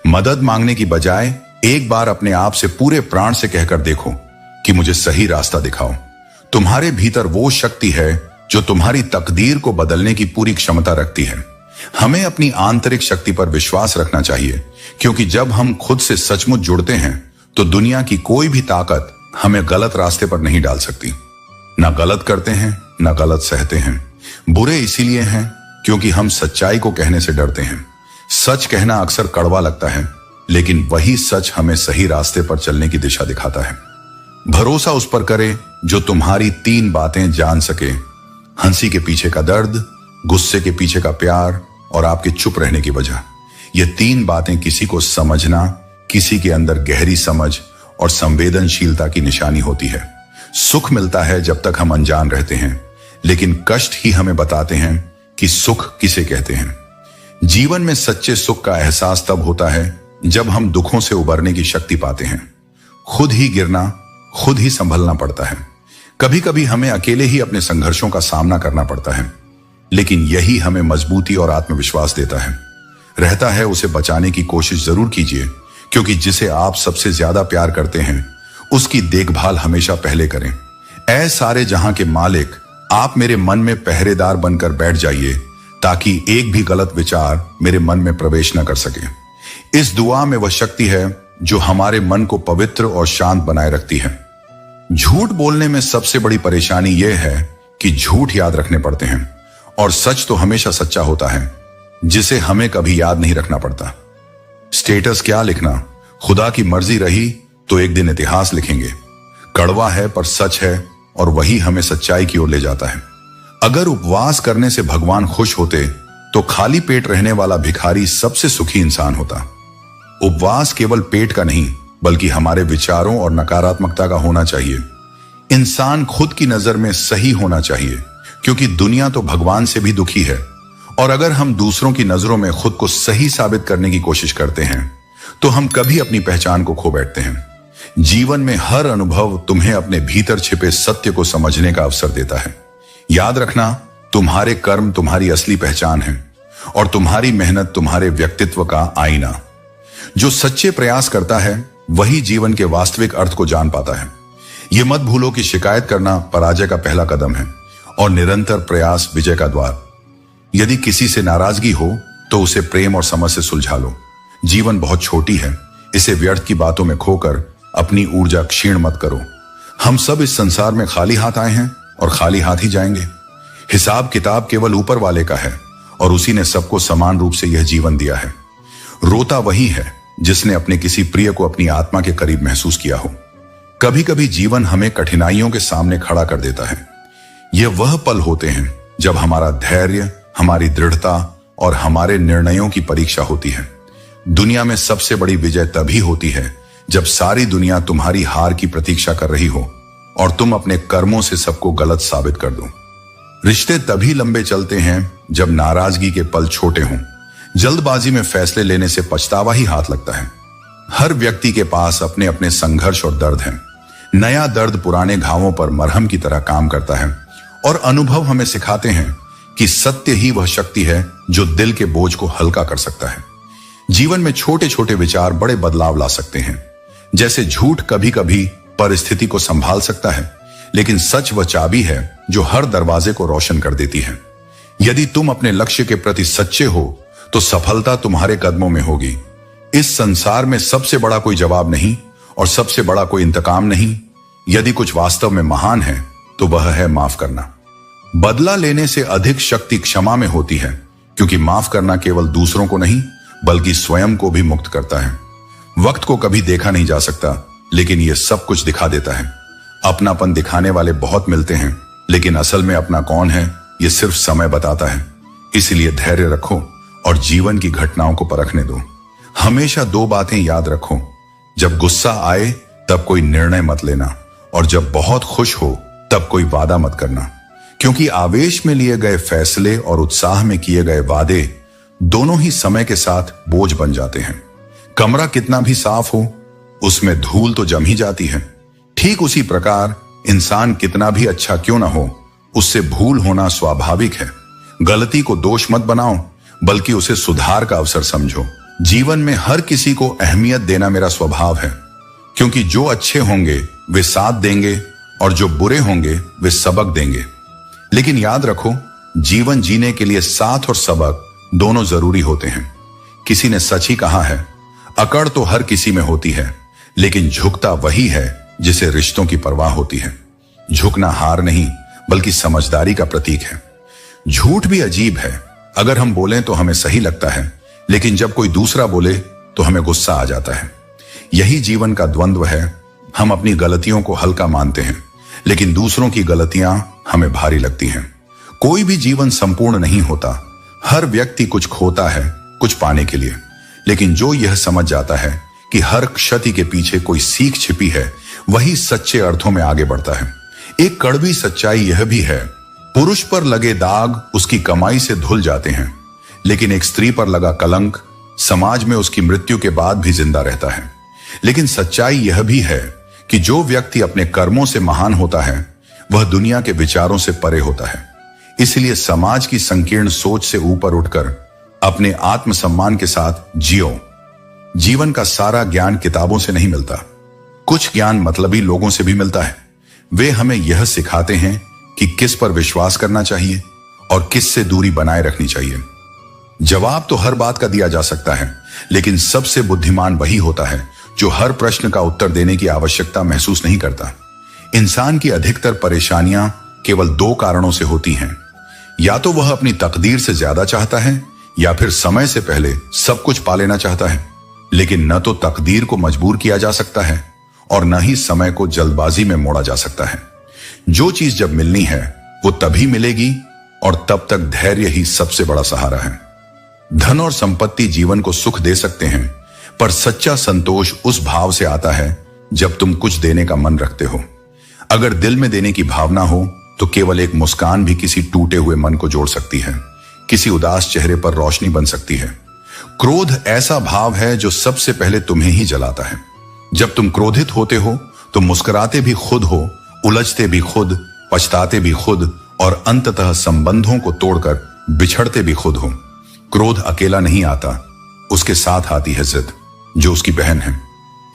मदद मांगने की बजाय एक बार अपने आप से पूरे प्राण से कहकर देखो कि मुझे सही रास्ता दिखाओ। तुम्हारे भीतर वो शक्ति है जो तुम्हारी तकदीर को बदलने की पूरी क्षमता रखती है। हमें अपनी आंतरिक शक्ति पर विश्वास रखना चाहिए, क्योंकि जब हम खुद से सचमुच जुड़ते हैं तो दुनिया की कोई भी ताकत हमें गलत रास्ते पर नहीं डाल सकती। ना गलत करते हैं, ना गलत सहते हैं। बुरे इसीलिए हैं क्योंकि हम सच्चाई को कहने से डरते हैं। सच कहना अक्सर कड़वा लगता है, लेकिन वही सच हमें सही रास्ते पर चलने की दिशा दिखाता है। भरोसा उस पर करें जो तुम्हारी 3 बातें जान सके: हंसी के पीछे का दर्द, गुस्से के पीछे का प्यार और आपके चुप रहने की वजह। ये 3 बातें किसी को समझना, किसी के अंदर गहरी समझ और संवेदनशीलता की निशानी होती है। सुख मिलता है जब तक हम अनजान रहते हैं, लेकिन कष्ट ही हमें बताते हैं कि सुख किसे कहते हैं। जीवन में सच्चे सुख का एहसास तब होता है जब हम दुखों से उबरने की शक्ति पाते हैं। खुद ही गिरना, खुद ही संभलना पड़ता है। कभी कभी हमें अकेले ही अपने संघर्षों का सामना करना पड़ता है, लेकिन यही हमें मजबूती और आत्मविश्वास देता है। रहता है उसे बचाने की कोशिश जरूर कीजिए, क्योंकि जिसे आप सबसे ज्यादा प्यार करते हैं उसकी देखभाल हमेशा पहले करें। ऐ सारे जहां के मालिक, आप मेरे मन में पहरेदार बनकर बैठ जाइए ताकि एक भी गलत विचार मेरे मन में प्रवेश न कर सके। इस दुआ में वह शक्ति है जो हमारे मन को पवित्र और शांत बनाए रखती है। झूठ बोलने में सबसे बड़ी परेशानी यह है कि झूठ याद रखने पड़ते हैं, और सच तो हमेशा सच्चा होता है जिसे हमें कभी याद नहीं रखना पड़ता। स्टेटस क्या लिखना, खुदा की मर्जी रही तो एक दिन इतिहास लिखेंगे। कड़वा है पर सच है, और वही हमें सच्चाई की ओर ले जाता है। अगर उपवास करने से भगवान खुश होते तो खाली पेट रहने वाला भिखारी सबसे सुखी इंसान होता। उपवास केवल पेट का नहीं, बल्कि हमारे विचारों और नकारात्मकता का होना चाहिए। इंसान खुद की नजर में सही होना चाहिए, क्योंकि दुनिया तो भगवान से भी दुखी है। और अगर हम दूसरों की नजरों में खुद को सही साबित करने की कोशिश करते हैं तो हम कभी अपनी पहचान को खो बैठते हैं। जीवन में हर अनुभव तुम्हें अपने भीतर छिपे सत्य को समझने का अवसर देता है। याद रखना, तुम्हारे कर्म तुम्हारी असली पहचान है, और तुम्हारी मेहनत तुम्हारे व्यक्तित्व का आईना। जो सच्चे प्रयास करता है वही जीवन के वास्तविक अर्थ को जान पाता है। यह मत भूलो कि शिकायत करना पराजय का पहला कदम है, और निरंतर प्रयास विजय का द्वार। यदि किसी से नाराजगी हो तो उसे प्रेम और समझ से सुलझा लो। जीवन बहुत छोटी है, इसे व्यर्थ की बातों में खोकर अपनी ऊर्जा क्षीण मत करो। हम सब इस संसार में खाली हाथ आए हैं और खाली हाथ ही जाएंगे। हिसाब किताब केवल ऊपर वाले का है, और उसी ने सबको समान रूप से यह जीवन दिया है। रोता वही है जिसने अपने किसी प्रिय को अपनी आत्मा के करीब महसूस किया हो। कभी कभी जीवन हमें कठिनाइयों के सामने खड़ा कर देता है। यह वह पल होते हैं जब हमारा धैर्य, हमारी दृढ़ता और हमारे निर्णयों की परीक्षा होती है। दुनिया में सबसे बड़ी विजय तभी होती है जब सारी दुनिया तुम्हारी हार की प्रतीक्षा कर रही हो और तुम अपने कर्मों से सबको गलत साबित कर दो। रिश्ते तभी लंबे चलते हैं जब नाराजगी के पल छोटे हों। जल्दबाजी में फैसले लेने से पछतावा ही हाथ लगता है। हर व्यक्ति के पास अपने अपने संघर्ष और दर्द हैं। नया दर्द पुराने घावों पर मरहम की तरह काम करता है, और अनुभव हमें सिखाते हैं कि सत्य ही वह शक्ति है जो दिल के बोझ को हल्का कर सकता है। जीवन में छोटे छोटे विचार बड़े बदलाव ला सकते हैं। जैसे झूठ कभी कभी परिस्थिति को संभाल सकता है, लेकिन सच वह चाबी है जो हर दरवाजे को रोशन कर देती है। यदि तुम अपने लक्ष्य के प्रति सच्चे हो तो सफलता तुम्हारे कदमों में होगी। इस संसार में सबसे बड़ा कोई जवाब नहीं, और सबसे बड़ा कोई इंतकाम नहीं। यदि कुछ वास्तव में महान है तो वह है माफ करना। बदला लेने से अधिक शक्ति क्षमा में होती है, क्योंकि माफ करना केवल दूसरों को नहीं बल्कि स्वयं को भी मुक्त करता है। वक्त को कभी देखा नहीं जा सकता, लेकिन यह सब कुछ दिखा देता है। अपनापन दिखाने वाले बहुत मिलते हैं, लेकिन असल में अपना कौन है यह सिर्फ समय बताता है। इसलिए धैर्य रखो और जीवन की घटनाओं को परखने दो। हमेशा 2 बातें याद रखो: जब गुस्सा आए तब कोई निर्णय मत लेना, और जब बहुत खुश हो तब कोई वादा मत करना, क्योंकि आवेश में लिए गए फैसले और उत्साह में किए गए वादे दोनों ही समय के साथ बोझ बन जाते हैं। कमरा कितना भी साफ हो, उसमें धूल तो जम ही जाती है। ठीक उसी प्रकार इंसान कितना भी अच्छा क्यों ना हो, उससे भूल होना स्वाभाविक है। गलती को दोष मत बनाओ, बल्कि उसे सुधार का अवसर समझो। जीवन में हर किसी को अहमियत देना मेरा स्वभाव है, क्योंकि जो अच्छे होंगे वे साथ देंगे और जो बुरे होंगे वे सबक देंगे। लेकिन याद रखो, जीवन जीने के लिए साथ और सबक दोनों जरूरी होते हैं। किसी ने सच ही कहा है, अकड़ तो हर किसी में होती है, लेकिन झुकता वही है जिसे रिश्तों की परवाह होती है। झुकना हार नहीं बल्कि समझदारी का प्रतीक है। झूठ भी अजीब है, अगर हम बोलें तो हमें सही लगता है, लेकिन जब कोई दूसरा बोले तो हमें गुस्सा आ जाता है। यही जीवन का द्वंद्व है। हम अपनी गलतियों को हल्का मानते हैं, लेकिन दूसरों की गलतियां हमें भारी लगती हैं। कोई भी जीवन संपूर्ण नहीं होता। हर व्यक्ति कुछ खोता है कुछ पाने के लिए, लेकिन जो यह समझ जाता है कि हर क्षति के पीछे कोई सीख छिपी है, वही सच्चे अर्थों में आगे बढ़ता है। एक कड़वी सच्चाई यह भी है, पुरुष पर लगे दाग उसकी कमाई से धुल जाते हैं, लेकिन एक स्त्री पर लगा कलंक समाज में उसकी मृत्यु के बाद भी जिंदा रहता है। लेकिन सच्चाई यह भी है कि जो व्यक्ति अपने कर्मों से महान होता है, वह दुनिया के विचारों से परे होता है। इसलिए समाज की संकीर्ण सोच से ऊपर उठकर अपने आत्मसम्मान के साथ जियो। जीवन का सारा ज्ञान किताबों से नहीं मिलता, कुछ ज्ञान मतलबी लोगों से भी मिलता है। वे हमें यह सिखाते हैं कि किस पर विश्वास करना चाहिए और किस से दूरी बनाए रखनी चाहिए। जवाब तो हर बात का दिया जा सकता है, लेकिन सबसे बुद्धिमान वही होता है जो हर प्रश्न का उत्तर देने की आवश्यकता महसूस नहीं करता। इंसान की अधिकतर परेशानियां केवल दो कारणों से होती हैं, या तो वह अपनी तकदीर से ज्यादा चाहता है, या फिर समय से पहले सब कुछ पा लेना चाहता है। लेकिन न तो तकदीर को मजबूर किया जा सकता है और न ही समय को जल्दबाजी में मोड़ा जा सकता है। जो चीज जब मिलनी है वो तभी मिलेगी, और तब तक धैर्य ही सबसे बड़ा सहारा है। धन और संपत्ति जीवन को सुख दे सकते हैं, पर सच्चा संतोष उस भाव से आता है जब तुम कुछ देने का मन रखते हो। अगर दिल में देने की भावना हो तो केवल एक मुस्कान भी किसी टूटे हुए मन को जोड़ सकती है, किसी उदास चेहरे पर रोशनी बन सकती है। क्रोध ऐसा भाव है जो सबसे पहले तुम्हें ही जलाता है। जब तुम क्रोधित होते हो तो मुस्कुराते भी खुद हो, उलझते भी खुद, पछताते भी खुद, और अंततः संबंधों को तोड़कर बिछड़ते भी खुद हो। क्रोध अकेला नहीं आता, उसके साथ आती है जिद जो उसकी बहन है,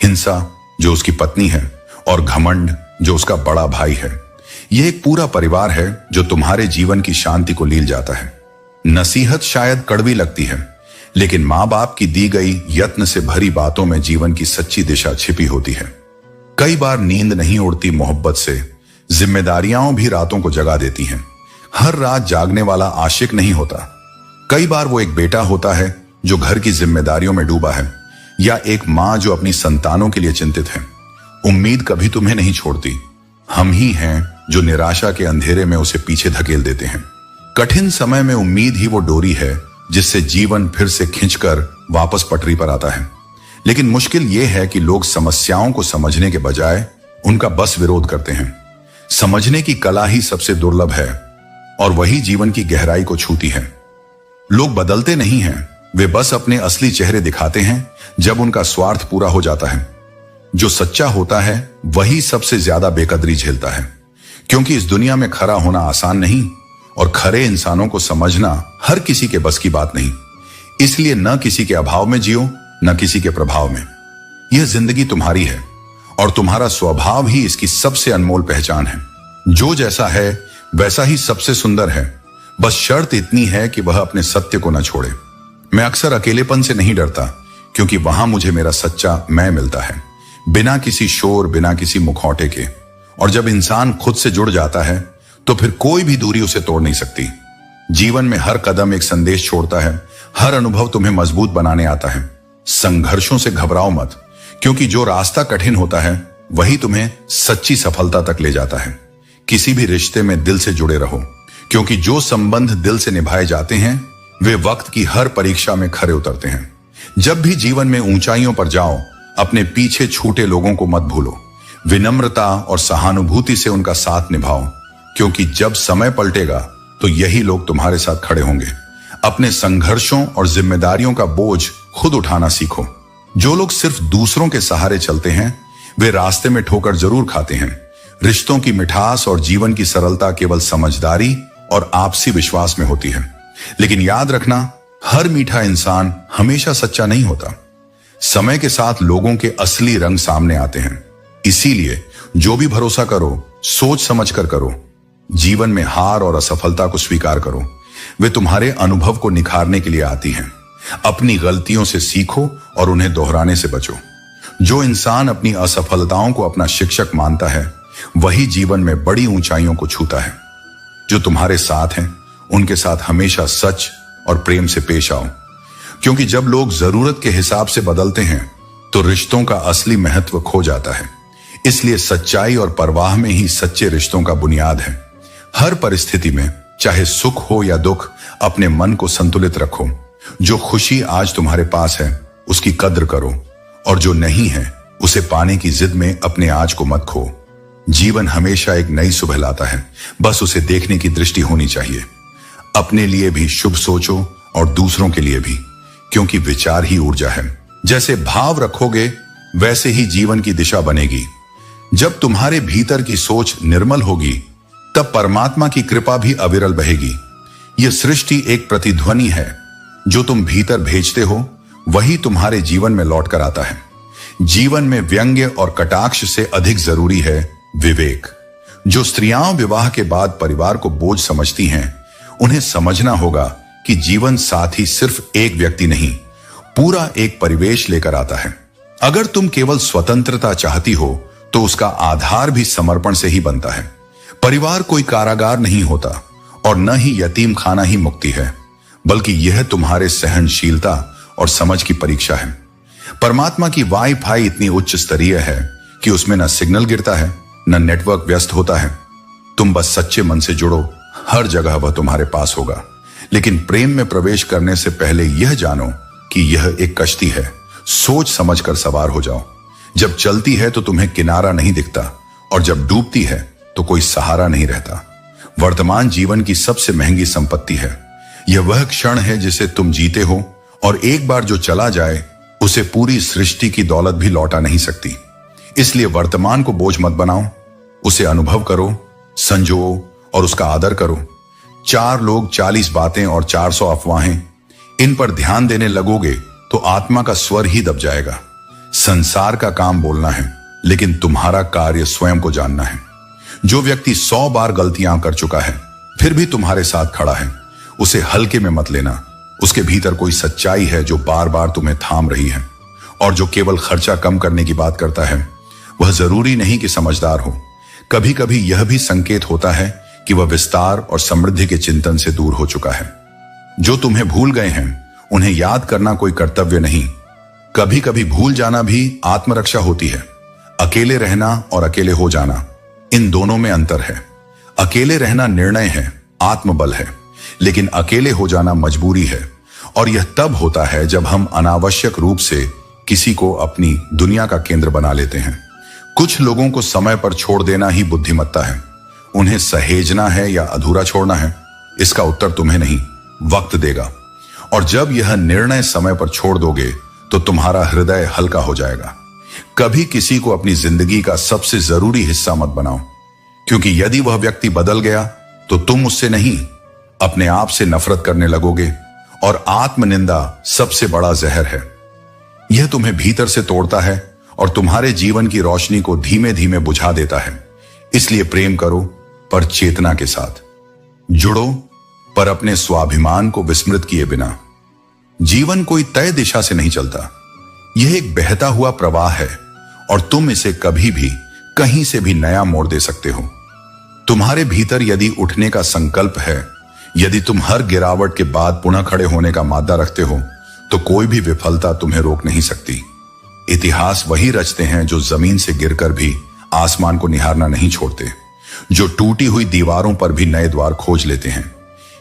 हिंसा जो उसकी पत्नी है, और घमंड जो उसका बड़ा भाई है। यह एक पूरा परिवार है जो तुम्हारे जीवन की शांति को लील जाता है। नसीहत शायद कड़वी लगती है, लेकिन मां बाप की दी गई यत्न से भरी बातों में जीवन की सच्ची दिशा छिपी होती है। कई बार नींद नहीं उड़ती मोहब्बत से, जिम्मेदारियां भी रातों को जगा देती हैं। हर रात जागने वाला आशिक नहीं होता। कई बार वो एक बेटा होता है जो घर की जिम्मेदारियों में डूबा है, या एक मां जो अपनी संतानों के लिए चिंतित है। उम्मीद कभी तुम्हें नहीं छोड़ती, हम ही हैं जो निराशा के अंधेरे में उसे पीछे धकेल देते हैं। कठिन समय में उम्मीद ही वो डोरी है जिससे जीवन फिर से खिंचकर वापस पटरी पर आता है। लेकिन मुश्किल ये है कि लोग समस्याओं को समझने के बजाय उनका बस विरोध करते हैं। समझने की कला ही सबसे दुर्लभ है, और वही जीवन की गहराई को छूती है। लोग बदलते नहीं हैं, वे बस अपने असली चेहरे दिखाते हैं जब उनका स्वार्थ पूरा हो जाता है। जो सच्चा होता है वही सबसे ज्यादा बेकदरी झेलता है, क्योंकि इस दुनिया में खरा होना आसान नहीं, और खरे इंसानों को समझना हर किसी के बस की बात नहीं। इसलिए न किसी के अभाव में जियो, न किसी के प्रभाव में। यह जिंदगी तुम्हारी है, और तुम्हारा स्वभाव ही इसकी सबसे अनमोल पहचान है। जो जैसा है वैसा ही सबसे सुंदर है। बस शर्त इतनी है कि वह अपने सत्य को न छोड़े। मैं अक्सर अकेलेपन से नहीं डरता, क्योंकि वहां मुझे मेरा सच्चा मैं मिलता है, बिना किसी शोर, बिना किसी मुखौटे के। और जब इंसान खुद से जुड़ जाता है तो फिर कोई भी दूरी उसे तोड़ नहीं सकती। जीवन में हर कदम एक संदेश छोड़ता है, हर अनुभव तुम्हें मजबूत बनाने आता है। संघर्षों से घबराओ मत, क्योंकि जो रास्ता कठिन होता है वही तुम्हें सच्ची सफलता तक ले जाता है। किसी भी रिश्ते में दिल से जुड़े रहो, क्योंकि जो संबंध दिल से निभाए जाते हैं वे वक्त की हर परीक्षा में खरे उतरते हैं। जब भी जीवन में ऊंचाइयों पर जाओ, अपने पीछे छूटे लोगों को मत भूलो। विनम्रता और सहानुभूति से उनका साथ निभाओ, क्योंकि जब समय पलटेगा तो यही लोग तुम्हारे साथ खड़े होंगे। अपने संघर्षों और जिम्मेदारियों का बोझ खुद उठाना सीखो। जो लोग सिर्फ दूसरों के सहारे चलते हैं वे रास्ते में ठोकर जरूर खाते हैं। रिश्तों की मिठास और जीवन की सरलता केवल समझदारी और आपसी विश्वास में होती है। लेकिन याद रखना, हर मीठा इंसान हमेशा सच्चा नहीं होता। समय के साथ लोगों के असली रंग सामने आते हैं। इसीलिए जो भी भरोसा करो, सोच समझ कर करो। जीवन में हार और असफलता को स्वीकार करो, वे तुम्हारे अनुभव को निखारने के लिए आती हैं। अपनी गलतियों से सीखो और उन्हें दोहराने से बचो। जो इंसान अपनी असफलताओं को अपना शिक्षक मानता है, वही जीवन में बड़ी ऊंचाइयों को छूता है। जो तुम्हारे साथ हैं, उनके साथ हमेशा सच और प्रेम से पेश आओ, क्योंकि जब लोग जरूरत के हिसाब से बदलते हैं तो रिश्तों का असली महत्व खो जाता है। इसलिए सच्चाई और परवाह में ही सच्चे रिश्तों का बुनियाद है। हर परिस्थिति में, चाहे सुख हो या दुख, अपने मन को संतुलित रखो। जो खुशी आज तुम्हारे पास है उसकी कद्र करो, और जो नहीं है उसे पाने की जिद में अपने आज को मत खो। जीवन हमेशा एक नई सुबह लाता है, बस उसे देखने की दृष्टि होनी चाहिए। अपने लिए भी शुभ सोचो और दूसरों के लिए भी, क्योंकि विचार ही ऊर्जा है। जैसे भाव रखोगे वैसे ही जीवन की दिशा बनेगी। जब तुम्हारे भीतर की सोच निर्मल होगी, तब परमात्मा की कृपा भी अविरल बहेगी। यह सृष्टि एक प्रतिध्वनि है। जो तुम भीतर भेजते हो वही तुम्हारे जीवन में लौट कर आता है। जीवन में व्यंग्य और कटाक्ष से अधिक जरूरी है विवेक। जो स्त्रियां विवाह के बाद परिवार को बोझ समझती हैं, उन्हें समझना होगा कि जीवन साथी सिर्फ एक व्यक्ति नहीं, पूरा एक परिवेश लेकर आता है। अगर तुम केवल स्वतंत्रता चाहती हो तो उसका आधार भी समर्पण से ही बनता है। परिवार कोई कारागार नहीं होता और न ही यतीम खाना ही मुक्ति है, बल्कि यह तुम्हारे सहनशीलता और समझ की परीक्षा है। परमात्मा की वाईफाई इतनी उच्च स्तरीय है कि उसमें न सिग्नल गिरता है, न नेटवर्क व्यस्त होता है। तुम बस सच्चे मन से जुड़ो, हर जगह वह तुम्हारे पास होगा। लेकिन प्रेम में प्रवेश करने से पहले यह जानो कि यह एक कश्ती है। सोच समझकर सवार हो जाओ। जब चलती है तो तुम्हें किनारा नहीं दिखता, और जब डूबती है तो कोई सहारा नहीं रहता। वर्तमान जीवन की सबसे महंगी संपत्ति है। यह वह क्षण है जिसे तुम जीते हो, और एक बार जो चला जाए उसे पूरी सृष्टि की दौलत भी लौटा नहीं सकती। इसलिए वर्तमान को बोझ मत बनाओ, उसे अनुभव करो, संजो और उसका आदर करो। 4 लोग, 40 बातें और 400 अफवाहें, इन पर ध्यान देने लगोगे तो आत्मा का स्वर ही दब जाएगा। संसार का काम बोलना है, लेकिन तुम्हारा कार्य स्वयं को जानना है। जो व्यक्ति 100 बार गलतियां कर चुका है फिर भी तुम्हारे साथ खड़ा है, उसे हल्के में मत लेना। उसके भीतर कोई सच्चाई है जो बार बार तुम्हें थाम रही है। और जो केवल खर्चा कम करने की बात करता है, वह जरूरी नहीं कि समझदार हो। कभी कभी यह भी संकेत होता है कि वह विस्तार और समृद्धि के चिंतन से दूर हो चुका है। जो तुम्हें भूल गए हैं उन्हें याद करना कोई कर्तव्य नहीं, कभी कभी भूल जाना भी आत्मरक्षा होती है। अकेले रहना और अकेले हो जाना, इन दोनों में अंतर है। अकेले रहना निर्णय है, आत्मबल है, लेकिन अकेले हो जाना मजबूरी है। और यह तब होता है जब हम अनावश्यक रूप से किसी को अपनी दुनिया का केंद्र बना लेते हैं। कुछ लोगों को समय पर छोड़ देना ही बुद्धिमत्ता है। उन्हें सहेजना है या अधूरा छोड़ना है, इसका उत्तर तुम्हें नहीं, वक्त देगा। और जब यह निर्णय समय पर छोड़ दोगे तो तुम्हारा हृदय हल्का हो जाएगा। कभी किसी को अपनी जिंदगी का सबसे जरूरी हिस्सा मत बनाओ, क्योंकि यदि वह व्यक्ति बदल गया तो तुम उससे नहीं, अपने आप से नफरत करने लगोगे। और आत्मनिंदा सबसे बड़ा जहर है। यह तुम्हें भीतर से तोड़ता है और तुम्हारे जीवन की रोशनी को धीमे धीमे बुझा देता है। इसलिए प्रेम करो, पर चेतना के साथ। जुड़ो, पर अपने स्वाभिमान को विस्मृत किए बिना। जीवन कोई तय दिशा से नहीं चलता, यह एक बहता हुआ प्रवाह है, और तुम इसे कभी भी कहीं से भी नया मोड़ दे सकते हो। तुम्हारे भीतर यदि उठने का संकल्प है, यदि तुम हर गिरावट के बाद पुनः खड़े होने का मादा रखते हो, तो कोई भी विफलता तुम्हें रोक नहीं सकती। इतिहास वही रचते हैं जो जमीन से गिरकर भी आसमान को निहारना नहीं छोड़ते, जो टूटी हुई दीवारों पर भी नए द्वार खोज लेते हैं।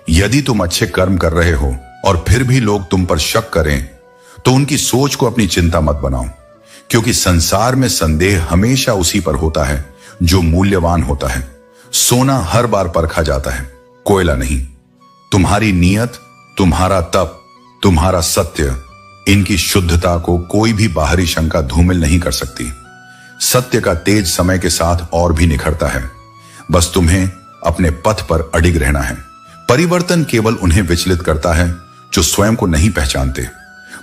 यदि तुम अच्छे कर्म कर रहे हो और फिर भी लोग तुम पर शक करें, तो उनकी सोच को अपनी चिंता मत बनाओ, क्योंकि संसार में संदेह हमेशा उसी पर होता है जो मूल्यवान होता है। सोना हर बार परखा जाता है, कोयला नहीं। तुम्हारी नियत, तुम्हारा तप, तुम्हारा सत्य, इनकी शुद्धता को कोई भी बाहरी शंका धूमिल नहीं कर सकती। सत्य का तेज समय के साथ और भी निखरता है, बस तुम्हें अपने पथ पर अडिग रहना है। परिवर्तन केवल उन्हें विचलित करता है जो स्वयं को नहीं पहचानते।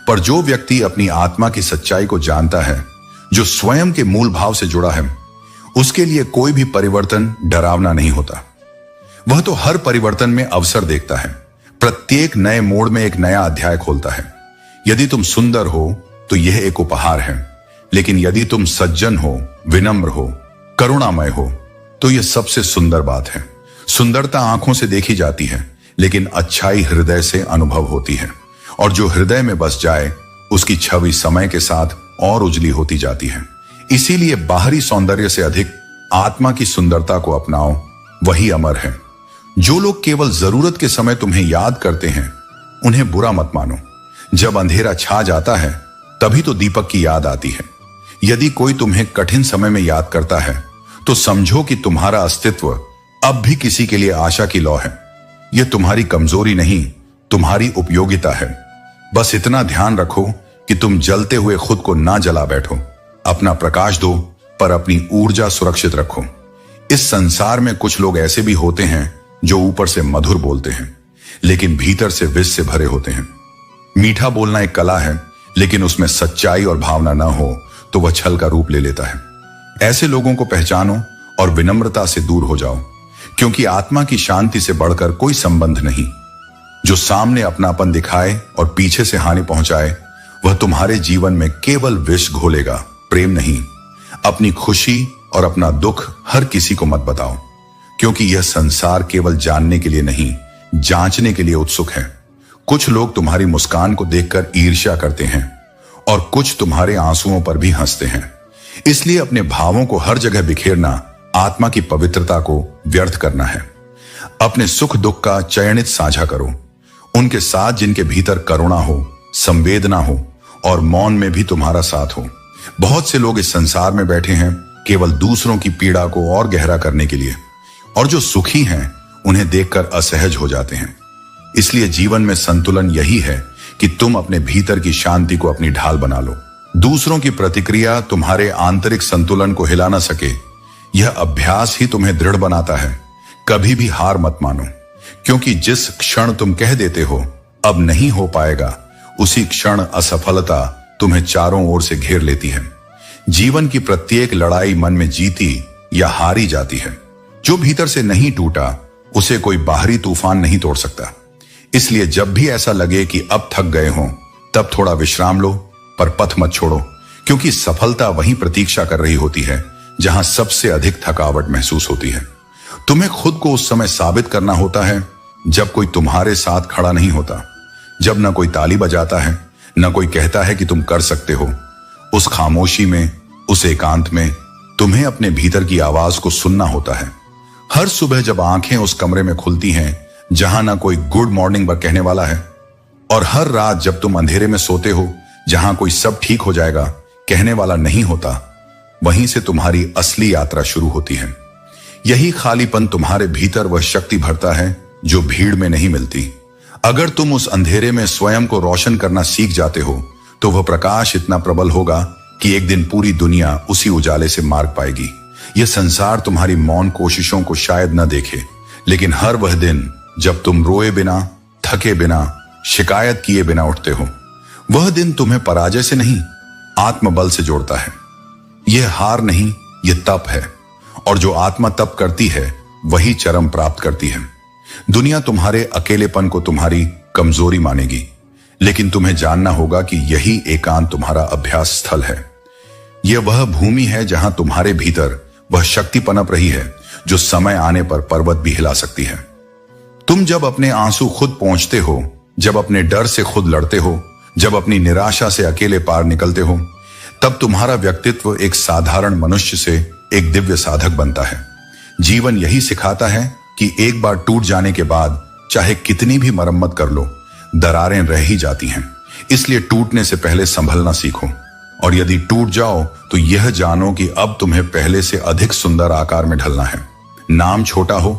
पर जो व्यक्ति अपनी आत्मा की सच्चाई को जानता है, जो स्वयं के मूल भाव से जुड़ा है, उसके लिए कोई भी परिवर्तन डरावना नहीं होता। वह तो हर परिवर्तन में अवसर देखता है, प्रत्येक नए मोड़ में एक नया अध्याय खोलता है। यदि तुम सुंदर हो तो यह एक उपहार है, लेकिन यदि तुम सज्जन हो, विनम्र हो, करुणामय हो, तो यह सबसे सुंदर बात है। सुंदरता आंखों से देखी जाती है, लेकिन अच्छाई हृदय से अनुभव होती है, और जो हृदय में बस जाए उसकी छवि समय के साथ और उजली होती जाती है। इसीलिए बाहरी सौंदर्य से अधिक आत्मा की सुंदरता को अपनाओ, वही अमर है। जो लोग केवल जरूरत के समय तुम्हें याद करते हैं, उन्हें बुरा मत मानो। जब अंधेरा छा जाता है तभी तो दीपक की याद आती है। यदि कोई तुम्हें कठिन समय में याद करता है तो समझो कि तुम्हारा अस्तित्व अब भी किसी के लिए आशा की लौ है। यह तुम्हारी कमजोरी नहीं, तुम्हारी उपयोगिता है। बस इतना ध्यान रखो कि तुम जलते हुए खुद को ना जला बैठो। अपना प्रकाश दो, पर अपनी ऊर्जा सुरक्षित रखो। इस संसार में कुछ लोग ऐसे भी होते हैं जो ऊपर से मधुर बोलते हैं, लेकिन भीतर से विष से भरे होते हैं। मीठा बोलना एक कला है, लेकिन उसमें सच्चाई और भावना न हो तो वह छल का रूप ले लेता है। ऐसे लोगों को पहचानो और विनम्रता से दूर हो जाओ, क्योंकि आत्मा की शांति से बढ़कर कोई संबंध नहीं। जो सामने अपनापन दिखाए और पीछे से हानि पहुंचाए, वह तुम्हारे जीवन में केवल विष घोलेगा, प्रेम नहीं। अपनी खुशी और अपना दुख हर किसी को मत बताओ, क्योंकि यह संसार केवल जानने के लिए नहीं, जांचने के लिए उत्सुक है। कुछ लोग तुम्हारी मुस्कान को देखकर ईर्ष्या करते हैं और कुछ तुम्हारे आंसुओं पर भी हंसते हैं। इसलिए अपने भावों को हर जगह बिखेरना आत्मा की पवित्रता को व्यर्थ करना है। अपने सुख दुख का चयनित साझा करो, उनके साथ जिनके भीतर करुणा हो, संवेदना हो और मौन में भी तुम्हारा साथ हो। बहुत से लोग इस संसार में बैठे हैं केवल दूसरों की पीड़ा को और गहरा करने के लिए, और जो सुखी हैं उन्हें देखकर असहज हो जाते हैं। इसलिए जीवन में संतुलन यही है कि तुम अपने भीतर की शांति को अपनी ढाल बना लो। दूसरों की प्रतिक्रिया तुम्हारे आंतरिक संतुलन को हिला ना सके। यह अभ्यास ही तुम्हें दृढ़ बनाता है। कभी भी हार मत मानो, क्योंकि जिस क्षण तुम कह देते हो अब नहीं हो पाएगा, उसी क्षण असफलता तुम्हें चारों ओर से घेर लेती है। जीवन की प्रत्येक लड़ाई मन में जीती या हारी जाती है। जो भीतर से नहीं टूटा उसे कोई बाहरी तूफान नहीं तोड़ सकता। इसलिए जब भी ऐसा लगे कि अब थक गए हों, तब थोड़ा विश्राम लो, पर पथ मत छोड़ो, क्योंकि सफलता वहीं प्रतीक्षा कर रही होती है जहां सबसे अधिक थकावट महसूस होती है। तुम्हें खुद को उस समय साबित करना होता है जब कोई तुम्हारे साथ खड़ा नहीं होता, जब न कोई ताली बजाता है, न कोई कहता है कि तुम कर सकते हो। उस खामोशी में, उस एकांत में तुम्हें अपने भीतर की आवाज को सुनना होता है। हर सुबह जब आंखें उस कमरे में खुलती हैं जहां ना कोई गुड मॉर्निंग कहने वाला है, और हर रात जब तुम अंधेरे में सोते हो जहां कोई सब ठीक हो जाएगा कहने वाला नहीं होता, वहीं से तुम्हारी असली यात्रा शुरू होती है। यही खालीपन तुम्हारे भीतर वह शक्ति भरता है जो भीड़ में नहीं मिलती। अगर तुम उस अंधेरे में स्वयं को रोशन करना सीख जाते हो, तो वह प्रकाश इतना प्रबल होगा कि एक दिन पूरी दुनिया उसी उजाले से मार्ग पाएगी। यह संसार तुम्हारी मौन कोशिशों को शायद न देखे, लेकिन हर वह दिन जब तुम रोए बिना, थके बिना, शिकायत किए बिना उठते हो, वह दिन तुम्हें पराजय से नहीं, आत्मबल से जोड़ता है। यह हार नहीं, यह तप है, और जो आत्मा तप करती है वही चरम प्राप्त करती है। दुनिया तुम्हारे अकेलेपन को तुम्हारी कमजोरी मानेगी, लेकिन तुम्हें जानना होगा कि यही एकांत तुम्हारा अभ्यास स्थल है। यह वह भूमि है जहां तुम्हारे भीतर वह शक्ति पनप रही है जो समय आने पर पर्वत भी हिला सकती है। तुम जब अपने आंसू खुद पहुंचते हो, जब अपने डर से खुद लड़ते हो, जब अपनी निराशा से अकेले पार निकलते हो, तब तुम्हारा व्यक्तित्व एक साधारण मनुष्य से एक दिव्य साधक बनता है। जीवन यही सिखाता है कि एक बार टूट जाने के बाद चाहे कितनी भी मरम्मत कर लो, दरारें रह ही जाती हैं। इसलिए टूटने से पहले संभलना सीखो, और यदि टूट जाओ तो यह जानो कि अब तुम्हें पहले से अधिक सुंदर आकार में ढलना है। नाम छोटा हो,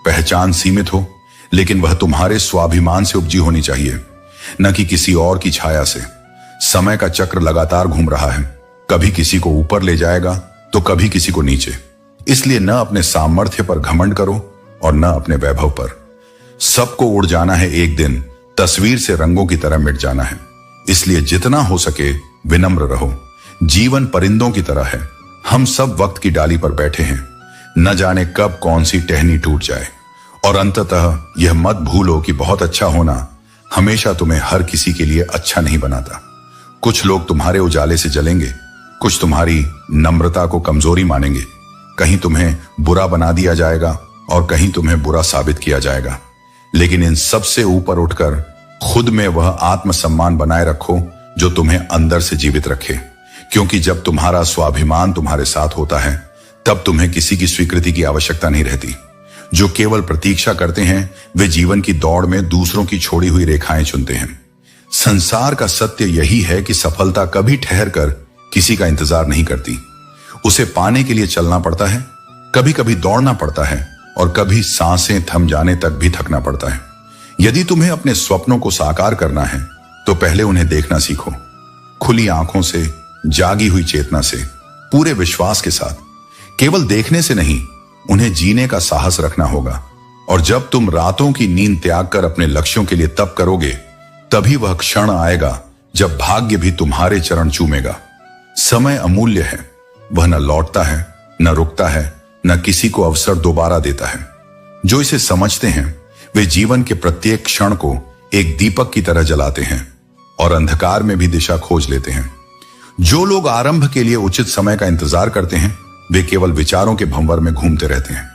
पहचान सीमित हो, लेकिन वह तुम्हारे स्वाभिमान से उपजी होनी चाहिए, न कि किसी और की छाया से। समय का चक्र लगातार घूम रहा है, कभी किसी को ऊपर ले जाएगा तो कभी किसी को नीचे। इसलिए न अपने सामर्थ्य पर घमंड करो और न अपने वैभव पर। सबको उड़ जाना है एक दिन, तस्वीर से रंगों की तरह मिट जाना है। इसलिए जितना हो सके विनम्र रहो। जीवन परिंदों की तरह है, हम सब वक्त की डाली पर बैठे हैं, न जाने कब कौन सी टहनी टूट जाए। और अंततः यह मत भूलो कि बहुत अच्छा होना हमेशा तुम्हें हर किसी के लिए अच्छा नहीं बनाता। कुछ लोग तुम्हारे उजाले से जलेंगे, कुछ तुम्हारी नम्रता को कमजोरी मानेंगे, कहीं तुम्हें बुरा बना दिया जाएगा और कहीं तुम्हें बुरा साबित किया जाएगा। लेकिन इन सब से ऊपर उठकर खुद में वह आत्मसम्मान बनाए रखो जो तुम्हें अंदर से जीवित रखे, क्योंकि जब तुम्हारा स्वाभिमान तुम्हारे साथ होता है तब तुम्हें किसी की स्वीकृति की आवश्यकता नहीं रहती। जो केवल प्रतीक्षा करते हैं वे जीवन की दौड़ में दूसरों की छोड़ी हुई रेखाएं चुनते हैं। संसार का सत्य यही है कि सफलता कभी ठहर कर किसी का इंतजार नहीं करती। उसे पाने के लिए चलना पड़ता है, कभी कभी दौड़ना पड़ता है और कभी सांसें थम जाने तक भी थकना पड़ता है। यदि तुम्हें अपने स्वप्नों को साकार करना है तो पहले उन्हें देखना सीखो, खुली आंखों से, जागी हुई चेतना से, पूरे विश्वास के साथ। केवल देखने से नहीं, उन्हें जीने का साहस रखना होगा। और जब तुम रातों की नींद त्याग कर अपने लक्ष्यों के लिए तप करोगे, तभी वह क्षण आएगा जब भाग्य भी तुम्हारे चरण चूमेगा। समय अमूल्य है, वह न लौटता है, न रुकता है, न किसी को अवसर दोबारा देता है। जो इसे समझते हैं वे जीवन के प्रत्येक क्षण को एक दीपक की तरह जलाते हैं और अंधकार में भी दिशा खोज लेते हैं। जो लोग आरंभ के लिए उचित समय का इंतजार करते हैं वे केवल विचारों के भंवर में घूमते रहते हैं।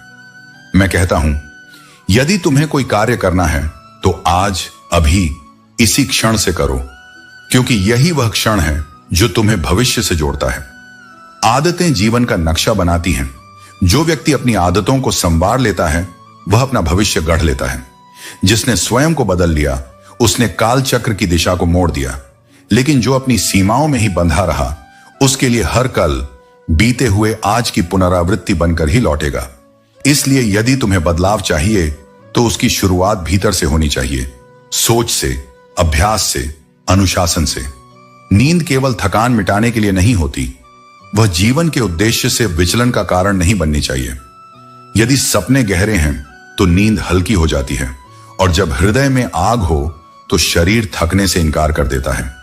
मैं कहता हूं, यदि तुम्हें कोई कार्य करना है तो आज, अभी, इसी क्षण से करो, क्योंकि यही वह क्षण है जो तुम्हें भविष्य से जोड़ता है। आदतें जीवन का नक्शा बनाती हैं। जो व्यक्ति अपनी आदतों को संवार लेता है वह अपना भविष्य गढ़ लेता है। जिसने स्वयं को बदल लिया उसने काल चक्र की दिशा को मोड़ दिया। लेकिन जो अपनी सीमाओं में ही बंधा रहा उसके लिए हर कल बीते हुए आज की पुनरावृत्ति बनकर ही लौटेगा। इसलिए यदि तुम्हें बदलाव चाहिए तो उसकी शुरुआत भीतर से होनी चाहिए, सोच से, अभ्यास से, अनुशासन से। नींद केवल थकान मिटाने के लिए नहीं होती, वह जीवन के उद्देश्य से विचलन का कारण नहीं बननी चाहिए। यदि सपने गहरे हैं तो नींद हल्की हो जाती है, और जब हृदय में आग हो तो शरीर थकने से इनकार कर देता है।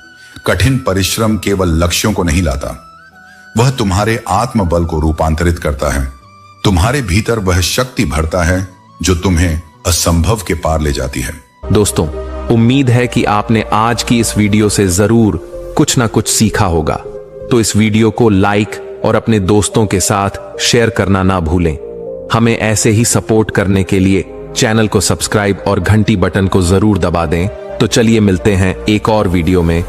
कठिन परिश्रम केवल लक्ष्यों को नहीं लाता, वह तुम्हारे आत्मबल को रूपांतरित करता है। तुम्हारे भीतर वह शक्ति भरता है जो तुम्हें असंभव के पार ले जाती है। दोस्तों, उम्मीद है कि आपने आज की इस वीडियो से जरूर कुछ ना कुछ सीखा होगा। तो इस वीडियो को लाइक और अपने दोस्तों के साथ शेयर करना ना भूलें। हमें ऐसे ही सपोर्ट करने के लिए चैनल को सब्सक्राइब और घंटी बटन को जरूर दबा दें। तो चलिए मिलते हैं एक और वीडियो में।